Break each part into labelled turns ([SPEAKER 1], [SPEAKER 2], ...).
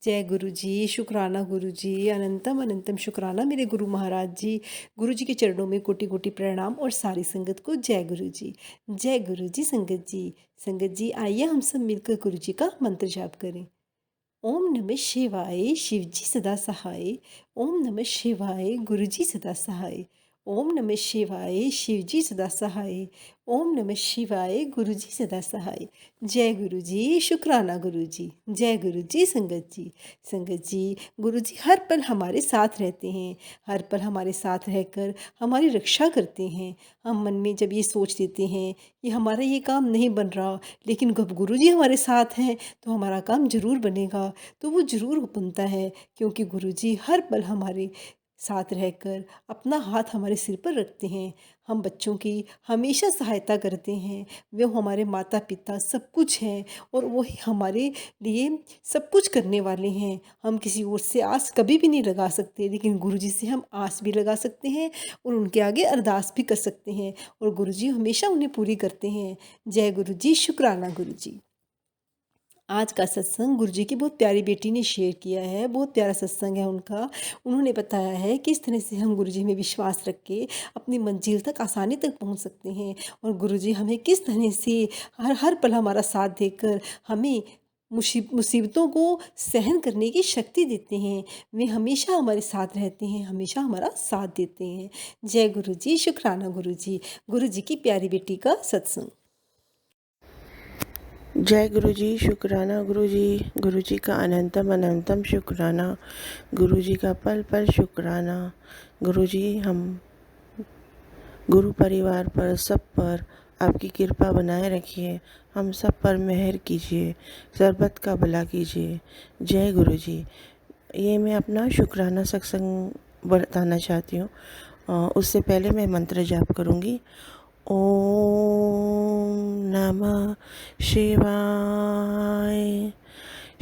[SPEAKER 1] जय गुरु जी, शुक्राना गुरु जी, अनंतम अनंतम शुक्राना मेरे गुरु महाराज जी। गुरु जी के चरणों में कोटि-कोटि प्रणाम और सारी संगत को जय गुरु जी। जय गुरु जी संगत जी। संगत जी आइए हम सब मिलकर गुरु जी का मंत्र जाप करें। ओम नमः शिवाय, शिव जी सदा सहाय। ओम नमः शिवाय, गुरु जी सदा सहाय। ओम नमः शिवाय, शिव जी सदा सहाय। ओम नमः शिवाय, गुरु जी सदा सहाय। जय गुरु जी, शुक्राना गुरु जी। जय गुरु जी संगत जी। संगत जी, गुरु जी हर पल हमारे साथ रहते हैं। हर पल हमारे साथ रहकर हमारी रक्षा करते हैं। हम मन में जब ये सोच लेते हैं कि हमारा ये काम नहीं बन रहा, लेकिन जब गुरु जी हमारे साथ हैं तो हमारा काम ज़रूर बनेगा। तो वो ज़रूर बनता है, क्योंकि गुरु जी हर पल हमारे साथ रहकर अपना हाथ हमारे सिर पर रखते हैं। हम बच्चों की हमेशा सहायता करते हैं। वो हमारे माता पिता सब कुछ हैं और वही हमारे लिए सब कुछ करने वाले हैं। हम किसी और से आस कभी भी नहीं लगा सकते, लेकिन गुरु जी से हम आस भी लगा सकते हैं और उनके आगे अरदास भी कर सकते हैं और गुरु जी हमेशा उन्हें पूरी करते हैं। जय गुरु जी, शुक्राना गुरु जी। आज का सत्संग गुरु जी की बहुत प्यारी बेटी ने शेयर किया है। बहुत प्यारा सत्संग है उनका। उन्होंने बताया है किस तरह से हम गुरु जी में विश्वास रख के अपनी मंजिल तक आसानी तक पहुंच सकते हैं और गुरु जी हमें किस तरह से हर हर पल हमारा साथ देकर हमें मुसीबतों को सहन करने की शक्ति देते हैं। वे हमेशा हमारे साथ रहते हैं, हमेशा हमारा साथ देते हैं। जय गुरु जी, शुक्राना गुरु जी। गुरु जी की प्यारी बेटी का सत्संग।
[SPEAKER 2] जय गुरु जी, शुक्राना गुरु जी का अनंतम अनंतम शुक्राना, गुरु जी का पल पल शुक्राना। गुरु जी, हम गुरु परिवार पर सब पर आपकी कृपा बनाए रखिए, हम सब पर मेहर कीजिए, सरबत का भला कीजिए। जय गुरु जी। ये मैं अपना शुक्राना सत्संग बताना चाहती हूँ। उससे पहले मैं मंत्र जाप करूँगी। ओम नमः शिवाय,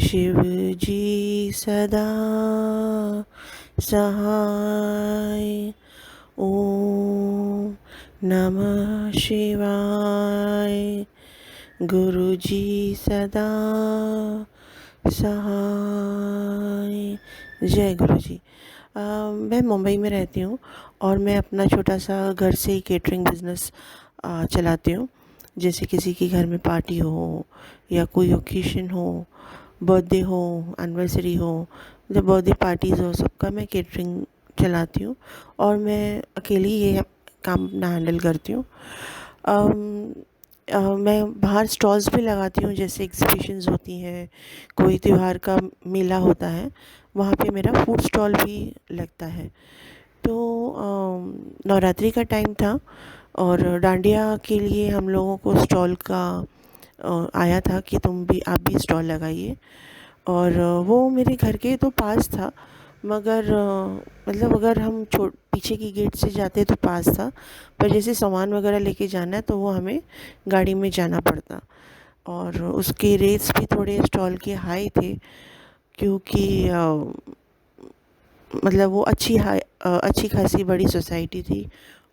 [SPEAKER 2] शिव जी सदा सहाय। ओम नमः शिवाय, गुरु जी सदा सहाय। जय गुरु जी। मैं मुंबई में रहती हूँ और मैं अपना छोटा सा घर से ही केटरिंग बिज़नेस चलाती हूँ। जैसे किसी के घर में पार्टी हो या कोई ओकेशन हो, बर्थडे हो, एनिवर्सरी हो, जब बर्थडे पार्टीज़ हो, सबका मैं केटरिंग चलाती हूँ और मैं अकेली ये काम अपना हैंडल करती हूँ। मैं बाहर स्टॉल्स भी लगाती हूँ, जैसे एग्जीबिशंस होती हैं, कोई त्योहार का मेला होता है, वहाँ पे मेरा फूड स्टॉल भी लगता है। तो नवरात्रि का टाइम था और डांडिया के लिए हम लोगों को स्टॉल का आया था कि आप भी स्टॉल लगाइए। और वो मेरे घर के तो पास था, मगर मतलब अगर हम पीछे की गेट से जाते तो पास था, पर जैसे सामान वगैरह लेके जाना है तो वो हमें गाड़ी में जाना पड़ता। और उसके रेट्स भी थोड़े स्टॉल के हाई थे, क्योंकि मतलब वो अच्छी खासी बड़ी सोसाइटी थी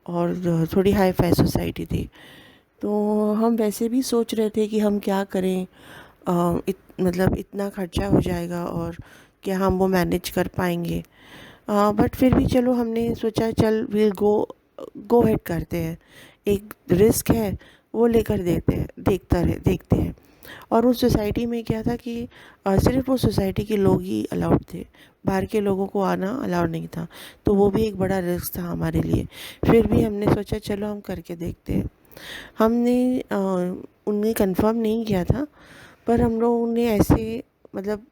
[SPEAKER 2] और थोड़ी हाई फाई सोसाइटी थी। तो हम वैसे भी सोच रहे थे कि हम क्या करें, मतलब इतना खर्चा हो जाएगा और क्या हम वो मैनेज कर पाएंगे। बट फिर भी चलो, हमने सोचा चल विल गो हेड करते हैं, एक रिस्क है वो लेकर देखते हैं। और उस सोसाइटी में क्या था कि सिर्फ वो सोसाइटी के लोग ही अलाउड थे, बाहर के लोगों को आना अलाउड नहीं था। तो वो भी एक बड़ा रिस्क था हमारे लिए। फिर भी हमने सोचा चलो हम करके देखते हैं। हमने उनने कंफर्म नहीं किया था, पर हम लोगों ने ऐसे मतलब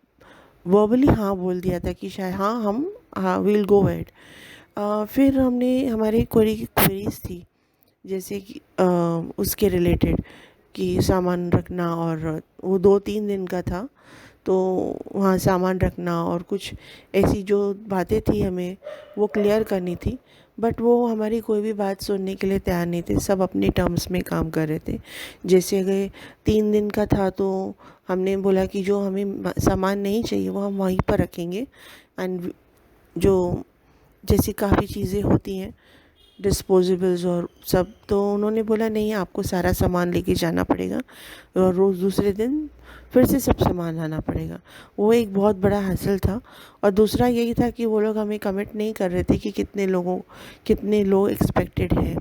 [SPEAKER 2] वर्बली हाँ बोल दिया था कि शायद हाँ विल गो हेड। फिर हमने हमारी क्वेरीज थी, जैसे कि उसके रिलेटेड कि सामान रखना, और वो 2-3 दिन का था, तो वहाँ सामान रखना और कुछ ऐसी जो बातें थी हमें वो क्लियर करनी थी। बट वो हमारी कोई भी बात सुनने के लिए तैयार नहीं थे, सब अपने टर्म्स में काम कर रहे थे। जैसे अगर 3 दिन का था तो हमने बोला कि जो हमें सामान नहीं चाहिए वो हम वहीं पर रखेंगे, एंड जो जैसी काफ़ी चीज़ें होती हैं डिस्पोजेबल्स और सब। तो उन्होंने बोला नहीं, आपको सारा सामान लेके जाना पड़ेगा और रोज़ दूसरे दिन फिर से सब सामान लाना पड़ेगा। वो एक बहुत बड़ा हासिल था। और दूसरा यही था कि वो लोग हमें कमिट नहीं कर रहे थे कि कितने लोग एक्सपेक्टेड है।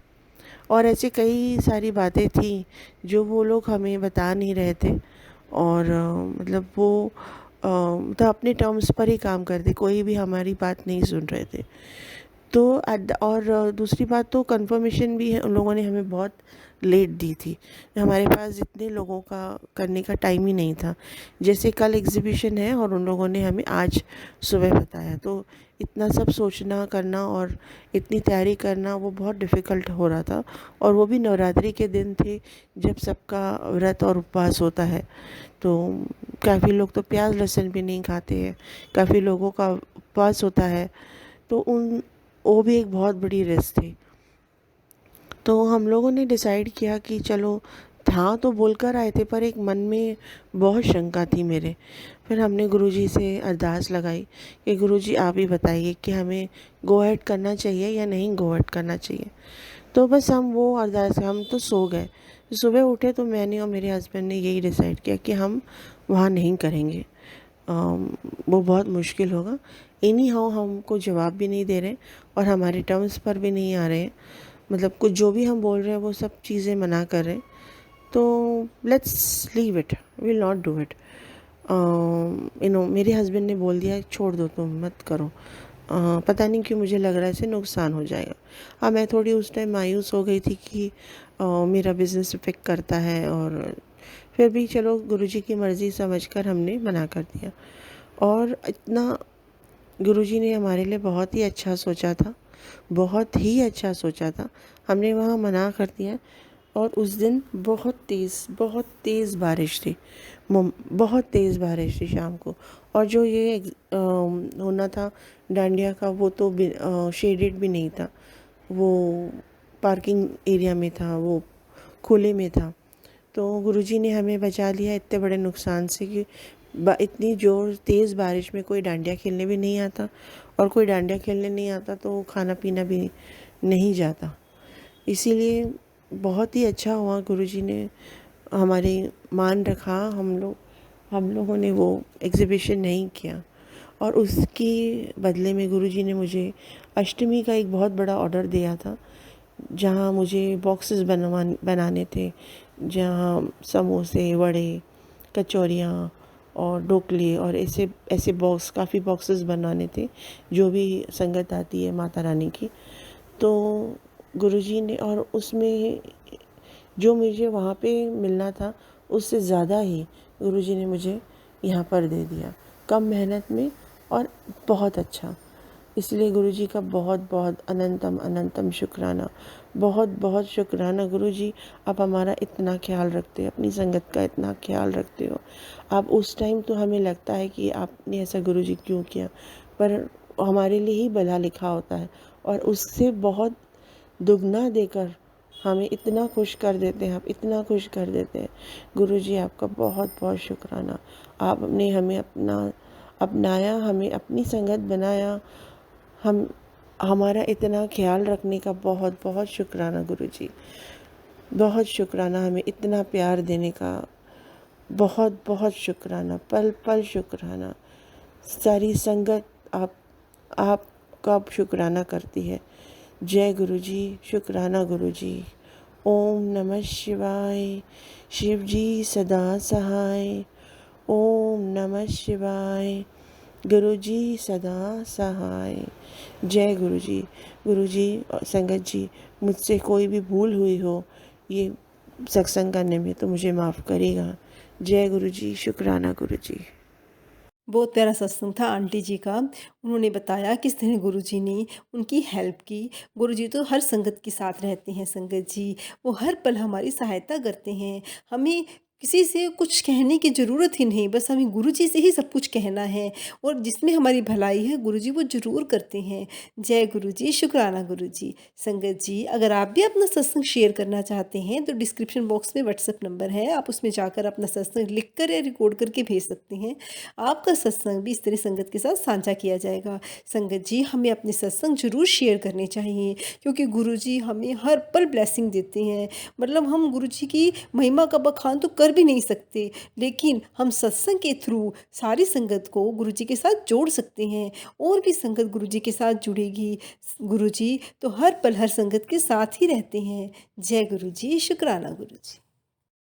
[SPEAKER 2] और ऐसे कई सारी बातें थी जो वो लोग हमें बता नहीं रहे थे। और मतलब वो मतलब अपने टर्म्स पर ही काम करते, कोई भी हमारी बात नहीं सुन रहे थे। तो और दूसरी बात तो कंफर्मेशन भी है, उन लोगों ने हमें बहुत लेट दी थी। हमारे पास इतने लोगों का करने का टाइम ही नहीं था। जैसे कल एग्ज़िबिशन है और उन लोगों ने हमें आज सुबह बताया, तो इतना सब सोचना करना और इतनी तैयारी करना वो बहुत डिफ़िकल्ट हो रहा था। और वो भी नवरात्रि के दिन थे जब सबका व्रत और उपवास होता है। तो काफ़ी लोग तो प्याज लहसुन भी नहीं खाते हैं, काफ़ी लोगों का उपवास होता है। तो वो भी एक बहुत बड़ी रिस्क थी। तो हम लोगों ने डिसाइड किया कि चलो, हाँ तो बोलकर आए थे पर एक मन में बहुत शंका थी मेरे। फिर हमने गुरुजी से अरदास लगाई कि गुरुजी आप ही बताइए कि हमें गो अहेड करना चाहिए या नहीं गो अहेड करना चाहिए। तो बस हम वो अरदास, हम तो सो गए। सुबह उठे तो मैंने और मेरे हस्बैंड ने यही डिसाइड किया कि हम वहाँ नहीं करेंगे। वो बहुत मुश्किल होगा। एनी हाउ हमको जवाब भी नहीं दे रहे और हमारे टर्म्स पर भी नहीं आ रहे हैं। मतलब कुछ जो भी हम बोल रहे हैं वो सब चीज़ें मना कर रहे हैं। तो let's leave it, will not do it. मेरे हस्बैंड ने बोल दिया छोड़ दो, तुम मत करो। पता नहीं क्यों मुझे लग रहा है इससे नुकसान हो जाएगा। हाँ, मैं थोड़ी उस टाइम मायूस हो गई थी कि मेरा बिज़नेस इफ़ेक्ट करता है। और फिर भी चलो गुरुजी की मर्ज़ी समझकर हमने मना कर दिया। और इतना गुरुजी ने हमारे लिए बहुत ही अच्छा सोचा था, बहुत ही अच्छा सोचा था। हमने वहाँ मना कर दिया। और उस दिन बहुत तेज़ बारिश थी। बहुत तेज़ बारिश थी शाम को। और जो ये होना था डांडिया का, वो तो शेडेड भी नहीं था, वो पार्किंग एरिया में था, वो खुले में था। तो गुरुजी ने हमें बचा लिया इतने बड़े नुकसान से कि इतनी जोर तेज़ बारिश में कोई डांडिया खेलने भी नहीं आता। और कोई डांडिया खेलने नहीं आता तो खाना पीना भी नहीं जाता। इसीलिए बहुत ही अच्छा हुआ गुरुजी ने हमारे मान रखा। हम लोगों ने वो एग्ज़िबिशन नहीं किया। और उसके बदले में गुरुजी ने मुझे अष्टमी का एक बहुत बड़ा ऑर्डर दिया था, जहाँ मुझे बॉक्सेस बनाने थे, जहाँ समोसे, वड़े, कचौरियाँ और ढोकले और ऐसे ऐसे काफ़ी बॉक्सेस बनाने थे, जो भी संगत आती है माता रानी की। तो गुरुजी ने, और उसमें जो मुझे वहाँ पे मिलना था उससे ज़्यादा ही गुरुजी ने मुझे यहाँ पर दे दिया, कम मेहनत में और बहुत अच्छा। इसलिए गुरुजी का बहुत बहुत अनंतम अनंतम शुक्राना। बहुत बहुत शुक्राना गुरुजी, आप हमारा इतना ख्याल रखते हो, अपनी संगत का इतना ख्याल रखते हो। आप उस टाइम तो हमें लगता है कि आपने ऐसा गुरुजी क्यों किया, पर हमारे लिए ही भला लिखा होता है। और उससे बहुत दुगना देकर हमें इतना खुश कर देते हैं, आप इतना खुश कर देते हैं। गुरुजी आपका बहुत बहुत शुक्राना। आपने हमें अपनाया, हमें अपनी संगत बनाया। हम हमारा इतना ख्याल रखने का बहुत बहुत शुक्राना गुरुजी। बहुत शुक्राना, हमें इतना प्यार देने का बहुत बहुत शुक्राना, पल पल शुक्राना। सारी संगत आपका शुक्राना करती है। जय गुरुजी, शुक्राना गुरुजी। ओम नमः शिवाय। शिव जी सदा सहाय। ओम नमः शिवाय। गुरुजी सदा सहाय। जय गुरुजी। गुरुजी और संगत जी, मुझसे कोई भी भूल हुई हो ये सत्संग करने में तो मुझे माफ़ करेगा। जय गुरुजी, शुक्राना गुरुजी।
[SPEAKER 1] बहुत प्यारा सत्संग था आंटी जी का। उन्होंने बताया किस तरह गुरुजी ने उनकी हेल्प की। गुरुजी तो हर संगत के साथ रहते हैं संगत जी, वो हर पल हमारी सहायता करते हैं। हमें किसी से कुछ कहने की ज़रूरत ही नहीं, बस हमें गुरुजी से ही सब कुछ कहना है और जिसमें हमारी भलाई है गुरुजी वो ज़रूर करते हैं। जय गुरुजी, शुक्राना गुरुजी। संगत जी, अगर आप भी अपना सत्संग शेयर करना चाहते हैं तो डिस्क्रिप्शन बॉक्स में व्हाट्सएप नंबर है, आप उसमें जाकर अपना सत्संग लिख कर या रिकॉर्ड करके भेज सकते हैं। आपका सत्संग भी इस तरह संगत के साथ साझा किया जाएगा। संगत जी, हमें अपने सत्संग ज़रूर शेयर करने चाहिए क्योंकि गुरुजी हमें हर पल ब्लेसिंग देते हैं। मतलब हम गुरुजी की महिमा का बखान तो कर भी नहीं सकते, लेकिन हम सत्संग के थ्रू सारी संगत को गुरुजी के साथ जोड़ सकते हैं और भी संगत गुरुजी के साथ जुड़ेगी। गुरुजी तो हर पल हर संगत के साथ ही रहते हैं। जय गुरुजी, शुक्राना गुरुजी।